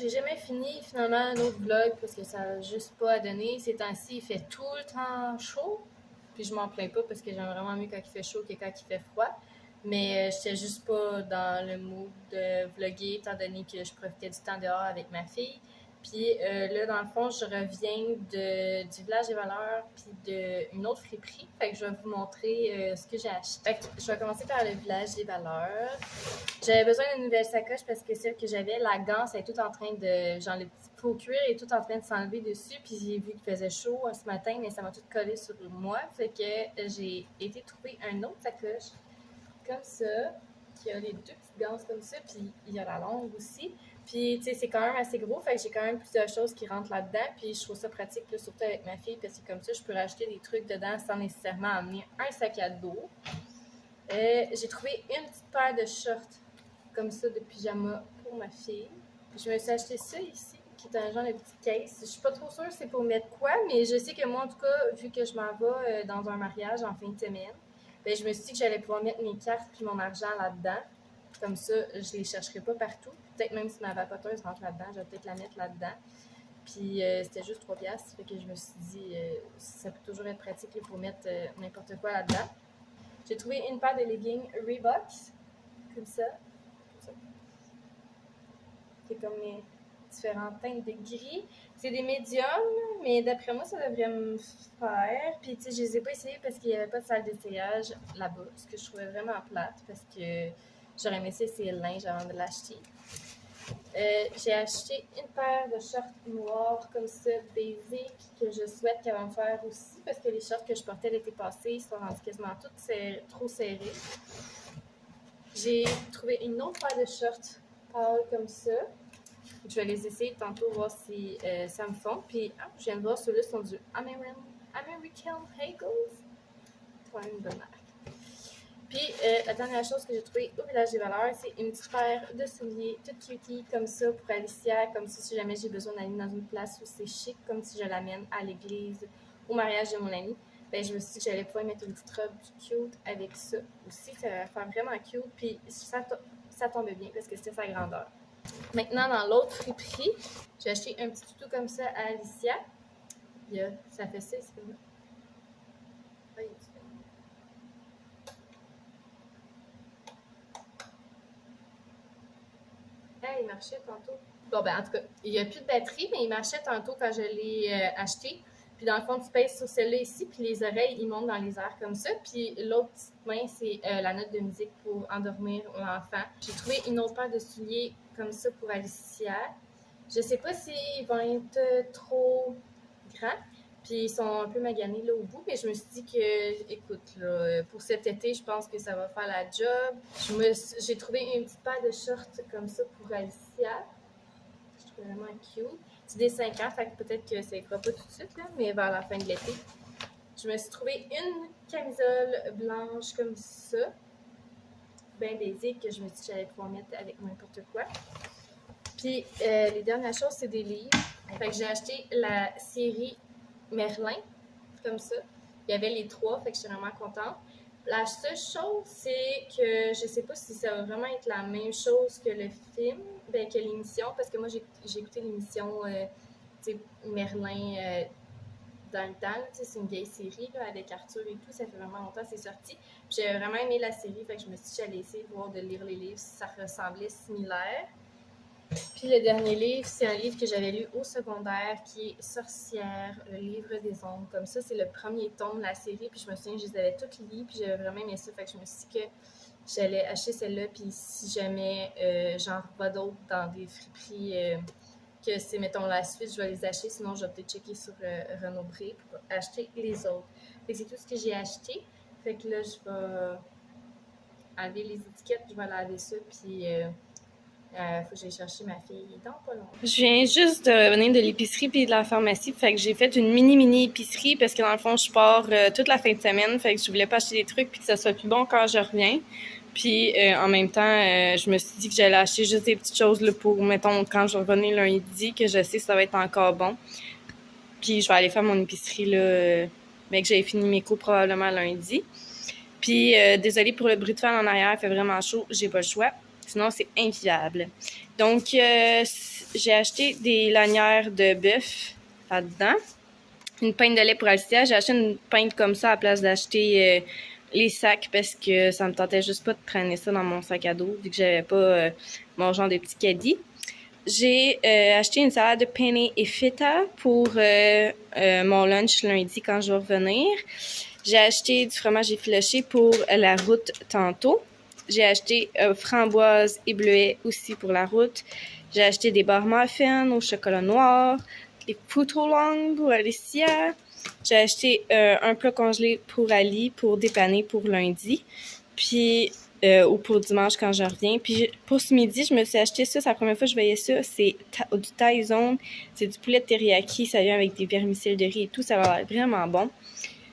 j'ai jamais fini finalement un autre vlog parce que ça n'a juste pas à donner. Ces temps-ci, il fait tout le temps chaud. Puis je m'en plains pas parce que j'aime vraiment mieux quand il fait chaud que quand il fait froid. Mais j'étais juste pas dans le mood de vlogger étant donné que je profitais du temps dehors avec ma fille. Puis là, dans le fond, je reviens du Village des Valeurs puis d'une autre friperie. Fait que je vais vous montrer ce que j'ai acheté. Fait que je vais commencer par le Village des Valeurs. J'avais besoin d'une nouvelle sacoche parce que celle que j'avais, la ganse, elle est toute en train de... Genre, le petit faux cuir est tout en train de s'enlever dessus. Puis j'ai vu qu'il faisait chaud ce matin, mais ça m'a tout collé sur moi. Fait que j'ai été trouver un autre sacoche comme ça, qui a les deux petites ganses comme ça, puis il y a la longue aussi. Puis, tu sais, c'est quand même assez gros, fait que j'ai quand même plusieurs choses qui rentrent là-dedans, puis je trouve ça pratique, là, surtout avec ma fille, parce que comme ça, je peux rajouter des trucs dedans sans nécessairement amener un sac à dos. J'ai trouvé une petite paire de shorts comme ça de pyjama pour ma fille. Je me suis acheté ça ici, qui est un genre de petit case. Je suis pas trop sûre c'est pour mettre quoi, mais je sais que moi, en tout cas, vu que je m'en vais dans un mariage en fin de semaine, ben, je me suis dit que j'allais pouvoir mettre mes cartes puis mon argent là-dedans. Comme ça, je les chercherai pas partout. Peut-être même si ma vapoteuse rentre là-dedans, je vais peut-être la mettre là-dedans. Puis c'était juste 3$. Fait que je me suis dit, ça peut toujours être pratique là, pour mettre n'importe quoi là-dedans. J'ai trouvé une paire de leggings Reebok, comme ça. C'est comme mes différentes teintes de gris. C'est des médiums, mais d'après moi, ça devrait me faire. Puis, tu sais, je les ai pas essayés parce qu'il n'y avait pas de salle d'essayage là-bas, ce que je trouvais vraiment plate parce que j'aurais aimé essayer le linge avant de l'acheter. J'ai acheté une paire de shorts noirs comme ça, basic, que je souhaite qu'elle va me faire aussi parce que les shorts que je portais l'été passé sont rendus quasiment toutes trop serrés. J'ai trouvé une autre paire de shorts pâles comme ça. Je vais les essayer tantôt, voir si ça me fond. Puis, je viens de voir, ceux-là sont du American Eagles. C'est quand même une bonne marque. Puis, la dernière chose que j'ai trouvée au Village des Valeurs, c'est une petite paire de souliers, toute cutie, comme ça, pour Alicia, comme ça, si jamais j'ai besoin d'aller dans une place où c'est chic, comme si je l'amène à l'église, au mariage de mon amie. Ben, je me suis dit que j'allais pouvoir mettre une petite robe cute avec ça aussi. Ça va faire vraiment cute. Puis, ça tombe bien parce que c'était sa grandeur. Maintenant, dans l'autre friperie, j'ai acheté un petit toutou comme ça à Alicia. Ça fait ça, c'est comme ça. Il marchait tantôt. Bon, ben, en tout cas, il n'y a plus de batterie, mais il marchait tantôt quand je l'ai acheté. Puis dans le fond, tu pèses sur celle-là ici, puis les oreilles, ils montent dans les airs comme ça. Puis l'autre petite main, c'est la note de musique pour endormir l'enfant. J'ai trouvé une autre paire de souliers comme ça pour Alicia. Je sais pas s'ils vont être trop grands, puis ils sont un peu maganés là au bout, mais je me suis dit que, écoute, là, pour cet été, je pense que ça va faire la job. J'ai trouvé une petite paire de shorts comme ça pour Alicia. Je trouve vraiment cute. C'est des 5 ans, fait que peut-être que ça ne fera pas tout de suite, là, mais vers la fin de l'été. Je me suis trouvé une camisole blanche comme ça, bien basique, que je me suis dit que j'allais pouvoir mettre avec n'importe quoi. Puis les dernières choses, c'est des livres. Fait que j'ai acheté la série Merlin, comme ça. Il y avait les 3, fait que je suis vraiment contente. La seule chose, c'est que je sais pas si ça va vraiment être la même chose que le film, que l'émission, parce que moi, j'ai écouté l'émission Merlin dans le temps. C'est une vieille série là, avec Arthur et tout. Ça fait vraiment longtemps que c'est sorti. Puis j'ai vraiment aimé la série, fait que je me suis dit que j'allais essayer de voir, de lire les livres si ça ressemblait similaire. Puis le dernier livre, c'est un livre que j'avais lu au secondaire qui est Sorcière, le livre des ombres. Comme ça, c'est le premier tome de la série. Puis je me souviens, je les avais toutes lues, puis j'avais vraiment aimé ça. Fait que je me suis dit que j'allais acheter celle-là. Puis si jamais j'en revois d'autres dans des friperies, que c'est, mettons, la suite, je vais les acheter. Sinon, je vais peut-être checker sur Renaud Bré pour acheter les autres. Fait que c'est tout ce que j'ai acheté. Fait que là, je vais enlever les étiquettes, je vais laver ça, puis... faut que j'aille chercher ma fille dans pas longtemps. Je viens juste de revenir de l'épicerie puis de la pharmacie. Fait que j'ai fait une mini épicerie parce que dans le fond, je pars toute la fin de semaine. Fait que je voulais pas acheter des trucs puis que ça soit plus bon quand je reviens. Puis en même temps, je me suis dit que j'allais acheter juste des petites choses là, pour, mettons, quand je revenais lundi, que je sais que ça va être encore bon. Puis je vais aller faire mon épicerie là, mais que j'avais fini mes cours probablement lundi. Puis désolée pour le bruit de fan en arrière, il fait vraiment chaud, j'ai pas le choix. Sinon, c'est invivable. Donc, j'ai acheté des lanières de bœuf là-dedans. Une pinte de lait pour Alicia. J'ai acheté une pinte comme ça à la place d'acheter les sacs parce que ça me tentait juste pas de traîner ça dans mon sac à dos vu que j'avais pas mon genre de petit caddie. J'ai acheté une salade de penne et feta pour mon lunch lundi quand je vais revenir. J'ai acheté du fromage effiloché pour la route tantôt. J'ai acheté framboises et bleuets aussi pour la route. J'ai acheté des barres muffins au chocolat noir, des footlongs pour Alicia. J'ai acheté un plat congelé pour Ali pour dépanner pour lundi. Puis ou pour dimanche quand je reviens. Puis pour ce midi, je me suis acheté ça. C'est la première fois que je voyais ça. C'est du Thaïzone. C'est du poulet de teriyaki. Ça vient avec des vermicelles de riz et tout. Ça va l'air vraiment bon.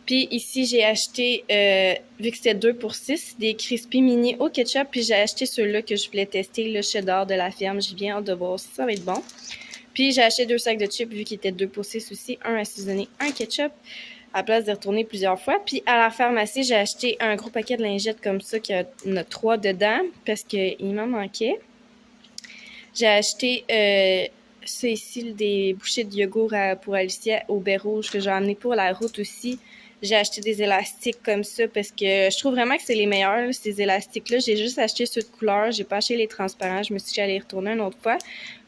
Puis ici, j'ai acheté, vu que c'était 2 pour 6, des crispy mini au ketchup. Puis j'ai acheté ceux-là que je voulais tester, le cheddar de la ferme. J'ai bien hâte de voir si ça va être bon. Puis j'ai acheté 2 sacs de chips vu qu'ils étaient 2 pour 6 aussi. Un assaisonné, un ketchup, à la place de retourner plusieurs fois. Puis à la pharmacie, j'ai acheté un gros paquet de lingettes comme ça, qui en a 3 dedans, parce qu'il m'en manquait. J'ai acheté ça ici, des bouchées de yogourt pour Alicia au baie rouge que j'ai amené pour la route aussi. J'ai acheté des élastiques comme ça parce que je trouve vraiment que c'est les meilleurs, là, ces élastiques-là. J'ai juste acheté ceux de couleur. J'ai pas acheté les transparents. Je me suis dit que j'allais y retourner une autre fois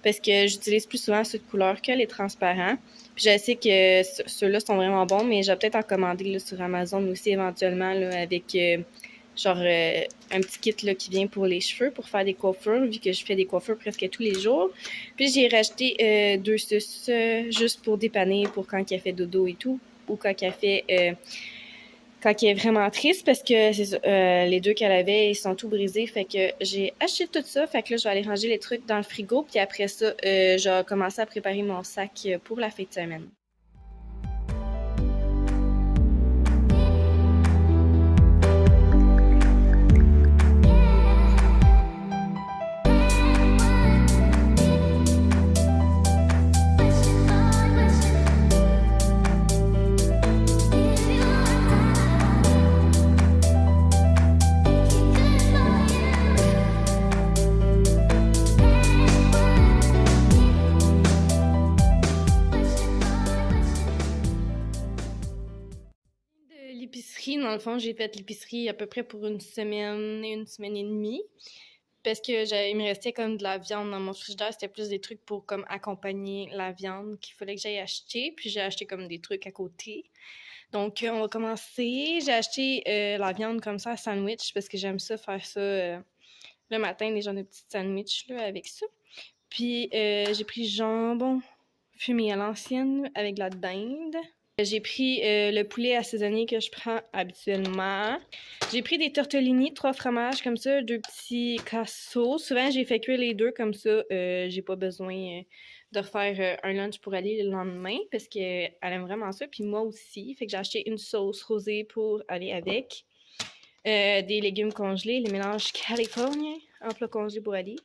parce que j'utilise plus souvent ceux de couleur que les transparents. Puis je sais que ceux-là sont vraiment bons, mais je vais peut-être en commander là, sur Amazon aussi éventuellement là, avec un petit kit là, qui vient pour les cheveux pour faire des coiffures, vu que je fais des coiffures presque tous les jours. Puis j'ai racheté 2 suces juste pour dépanner pour quand il a fait dodo et tout, ou quand il a fait quand il est vraiment triste parce que les 2 qu'elle avait, ils sont tout brisés. Fait que j'ai acheté tout ça. Fait que là, je vais aller ranger les trucs dans le frigo. Puis après ça, je vais commencer à préparer mon sac pour la fin de semaine. L'épicerie, dans le fond, j'ai fait l'épicerie à peu près pour une semaine et demie. Parce que il me restait comme de la viande dans mon frigidaire. C'était plus des trucs pour comme accompagner la viande qu'il fallait que j'aille acheter. Puis j'ai acheté comme des trucs à côté. Donc, on va commencer. J'ai acheté la viande comme ça à sandwich parce que j'aime ça, faire ça le matin, des genres de petits sandwichs là, avec ça. Puis j'ai pris jambon fumé à l'ancienne avec de la dinde. J'ai pris le poulet assaisonné que je prends habituellement. J'ai pris des tortellini, 3 fromages comme ça, 2 petits casseaux. Souvent, j'ai fait cuire les 2 comme ça. J'ai pas besoin de refaire un lunch pour aller le lendemain parce qu'elle aime vraiment ça. Puis moi aussi. Fait que j'ai acheté une sauce rosée pour aller avec. Des légumes congelés, les mélanges californiens en plat congelé pour aller.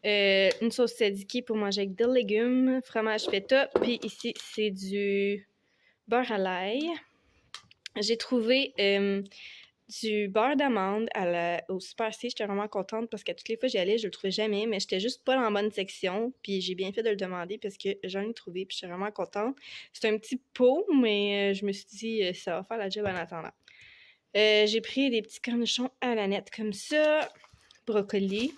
Une sauce tzatziki pour manger avec des légumes, fromage feta. Puis ici, c'est du beurre à l'ail. J'ai trouvé du beurre d'amande au Super C. J'étais vraiment contente parce que toutes les fois j'y allais, je le trouvais jamais, mais j'étais juste pas dans la bonne section. Puis j'ai bien fait de le demander parce que j'en ai trouvé, puis j'étais vraiment contente. C'est un petit pot, mais je me suis dit ça va faire la job en attendant. J'ai pris des petits cornichons à la nette comme ça, brocoli.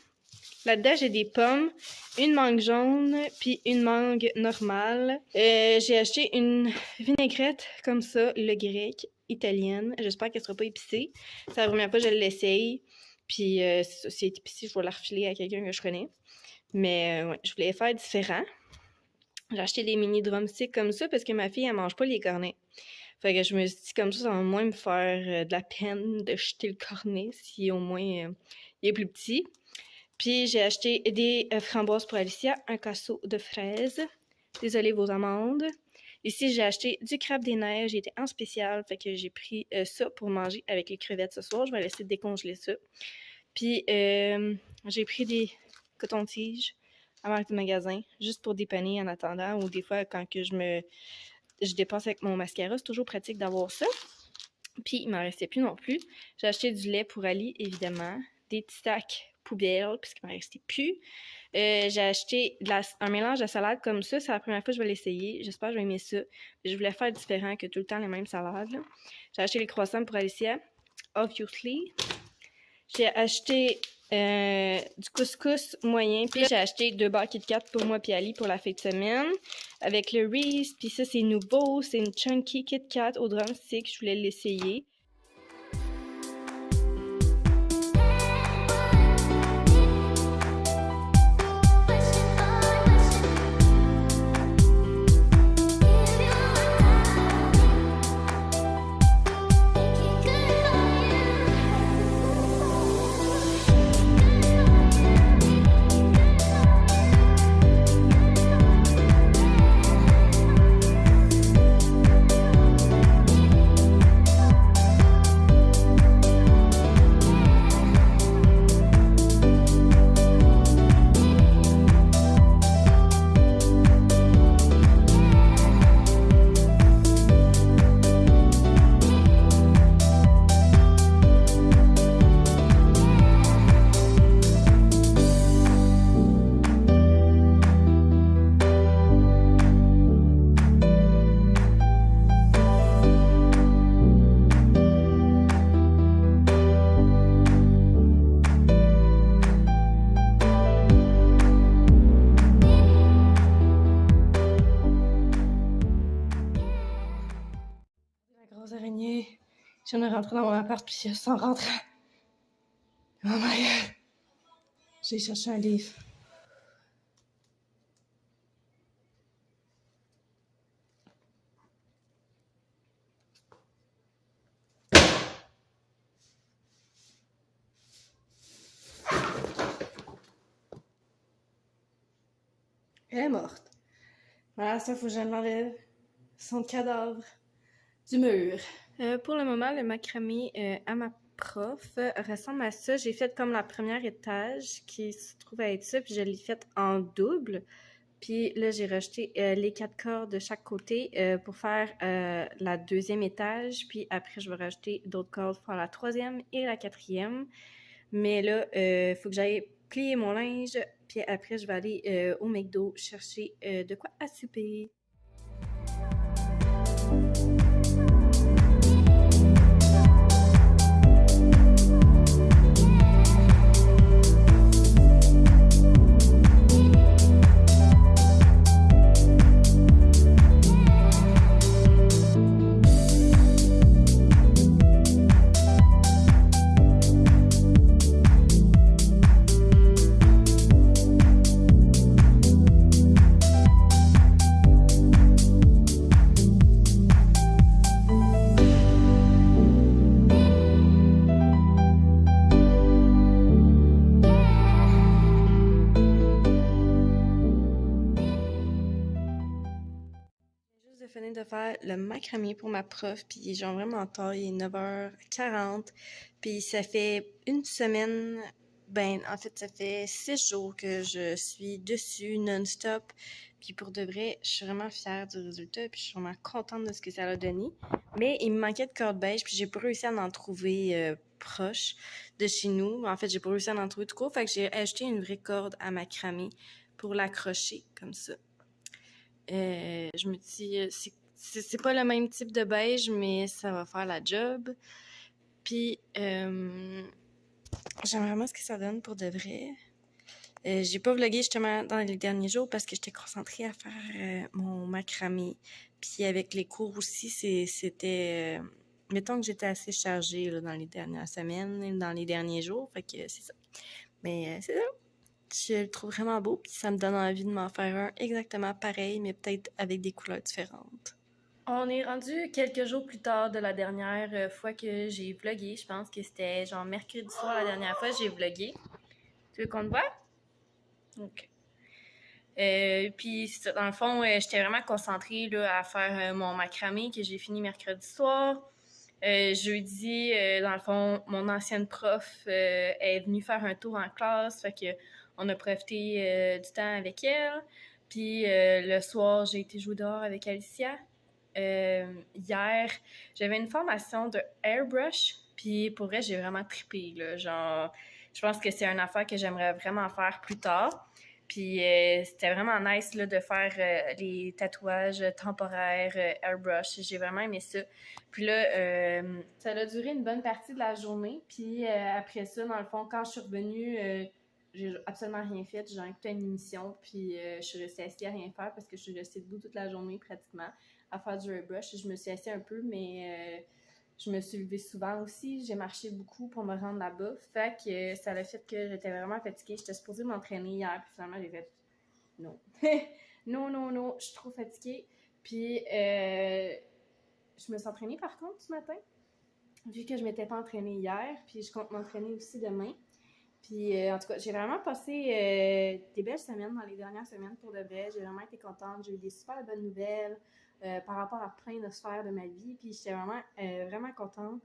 Là-dedans, j'ai des pommes, une mangue jaune, puis une mangue normale. J'ai acheté une vinaigrette comme ça, le grec, italienne. J'espère qu'elle sera pas épicée. C'est la première fois que je l'essaye. Puis si elle est épicée, je vais la refiler à quelqu'un que je connais. Mais ouais, je voulais faire différent. J'ai acheté des mini drumsticks comme ça parce que ma fille, elle mange pas les cornets. Fait que je me suis dit comme ça va moins me faire de la peine de jeter le cornet si au moins il est plus petit. Puis j'ai acheté des framboises pour Alicia, un casseau de fraises, des olives aux amandes. Ici, j'ai acheté du crabe des neiges. Il était en spécial, fait que j'ai pris ça pour manger avec les crevettes ce soir. Je vais laisser décongeler ça. Puis j'ai pris des cotons-tiges à marque du magasin, juste pour dépanner en attendant. Ou des fois, quand que je dépense avec mon mascara, c'est toujours pratique d'avoir ça. Puis il m'en restait plus non plus. J'ai acheté du lait pour Ali, évidemment. Des petits sacs poubelle puisqu'il m'en restait plus. J'ai acheté un mélange de salade comme ça. C'est la première fois que je vais l'essayer. J'espère que je vais aimer ça. Je voulais faire différent que tout le temps les mêmes salades, là. J'ai acheté les croissants pour Alicia, obviously. J'ai acheté du couscous moyen. Puis j'ai acheté 2 barres Kit Kat pour moi et Ali pour la fin de semaine. Avec le Reese. Puis ça, c'est nouveau. C'est une Chunky Kit Kat au drumstick. Je voulais l'essayer. Araignée. Je viens de rentrer dans mon appart puis sans rentrer. Oh my god. J'ai cherché un livre. Elle est morte. Voilà, ça, faut que je l'enlève. Son cadavre du mur. Pour le moment, le macramé à ma prof ressemble à ça. J'ai fait comme la première étage qui se trouve à être ça, puis je l'ai faite en double. Puis là, j'ai rajouté les 4 cordes de chaque côté pour faire la deuxième étage. Puis après, je vais rajouter d'autres cordes pour la troisième et la quatrième. Mais là, il faut que j'aille plier mon linge. Puis après, je vais aller au McDo chercher de quoi à souper. De faire le macramé pour ma prof, puis genre vraiment tard, il est 9h40, puis ça fait une semaine, en fait, ça fait 6 jours que je suis dessus non-stop, puis pour de vrai, je suis vraiment fière du résultat, puis je suis vraiment contente de ce que ça a donné, mais il me manquait de corde beige, puis j'ai pas réussi à en trouver proche de chez nous. En fait, j'ai pas réussi à en trouver tout court, fait que j'ai acheté une vraie corde à macramé pour l'accrocher, comme ça. Je me dis, c'est pas le même type de beige, mais ça va faire la job. Puis, j'aime vraiment ce que ça donne pour de vrai. J'ai pas vlogué justement dans les derniers jours parce que j'étais concentrée à faire mon macramé. Puis avec les cours aussi, c'était... mettons que j'étais assez chargée là, dans les dernières semaines, dans les derniers jours, fait que c'est ça. Mais c'est ça. Je le trouve vraiment beau, puis ça me donne envie de m'en faire un exactement pareil, mais peut-être avec des couleurs différentes. On est rendu quelques jours plus tard de la dernière fois que j'ai vlogué. Je pense que c'était genre mercredi soir la dernière fois que j'ai vlogué. Tu veux qu'on te voit? OK. Puis dans le fond, j'étais vraiment concentrée là, à faire mon macramé que j'ai fini mercredi soir. Jeudi, dans le fond, mon ancienne prof est venue faire un tour en classe, fait que on a profité du temps avec elle. Puis le soir, j'ai été jouer dehors avec Alicia. Hier, j'avais une formation de airbrush, puis pour vrai, j'ai vraiment trippé, là, genre... je pense que c'est une affaire que j'aimerais vraiment faire plus tard. Puis c'était vraiment nice là, de faire les tatouages temporaires, airbrush. J'ai vraiment aimé ça. Puis là, ça a duré une bonne partie de la journée. Puis après ça, dans le fond, quand je suis revenue, j'ai absolument rien fait. J'ai écouté une émission, puis je suis restée assise à rien faire parce que je suis restée debout toute la journée pratiquement à faire du airbrush. Je me suis assise un peu, mais je me suis levée souvent aussi. J'ai marché beaucoup pour me rendre là-bas. Fait que ça a fait que j'étais vraiment fatiguée. J'étais supposée m'entraîner hier, puis finalement, j'ai fait non. non, je suis trop fatiguée. Puis je me suis entraînée par contre ce matin, vu que je m'étais pas entraînée hier, puis je compte m'entraîner aussi demain. Puis, en tout cas, j'ai vraiment passé des belles semaines dans les dernières semaines pour de vrai. J'ai vraiment été contente. J'ai eu des super bonnes nouvelles par rapport à plein de sphères de ma vie. Puis, j'étais vraiment contente.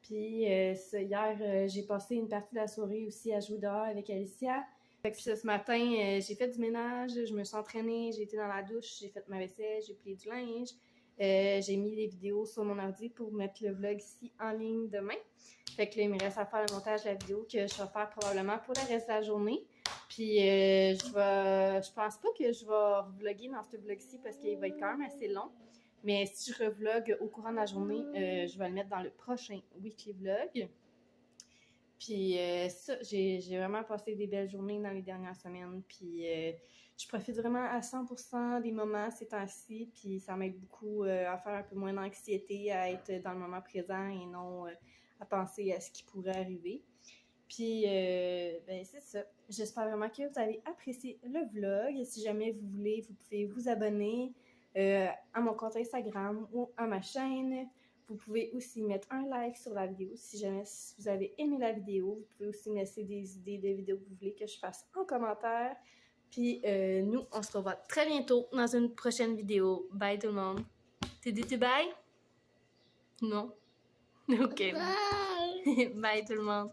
Puis, hier, j'ai passé une partie de la soirée aussi à jouer dehors avec Alicia. Fait que ce matin, j'ai fait du ménage, je me suis entraînée, j'ai été dans la douche, j'ai fait ma vaisselle, j'ai plié du linge. J'ai mis les vidéos sur mon ordi pour mettre le vlog ici en ligne demain. Fait que là, il me reste à faire le montage de la vidéo que je vais faire probablement pour le reste de la journée. Puis je pense pas que je vais vlogger dans ce vlog-ci parce qu'il va être quand même assez long. Mais si je revlog au courant de la journée, je vais le mettre dans le prochain weekly vlog. Puis ça, j'ai vraiment passé des belles journées dans les dernières semaines. Puis je profite vraiment à 100% des moments ces temps-ci. Puis ça m'aide beaucoup à faire un peu moins d'anxiété, à être dans le moment présent et non à penser à ce qui pourrait arriver. Puis, ben c'est ça. J'espère vraiment que vous avez apprécié le vlog. Si jamais vous voulez, vous pouvez vous abonner à mon compte Instagram ou à ma chaîne. Vous pouvez aussi mettre un like sur la vidéo si jamais vous avez aimé la vidéo. Vous pouvez aussi me laisser des idées de vidéos que vous voulez que je fasse en commentaire. Puis nous, on se revoit très bientôt dans une prochaine vidéo. Bye tout le monde. Tu dis bye? Non? Ok. Bye. Bye tout le monde.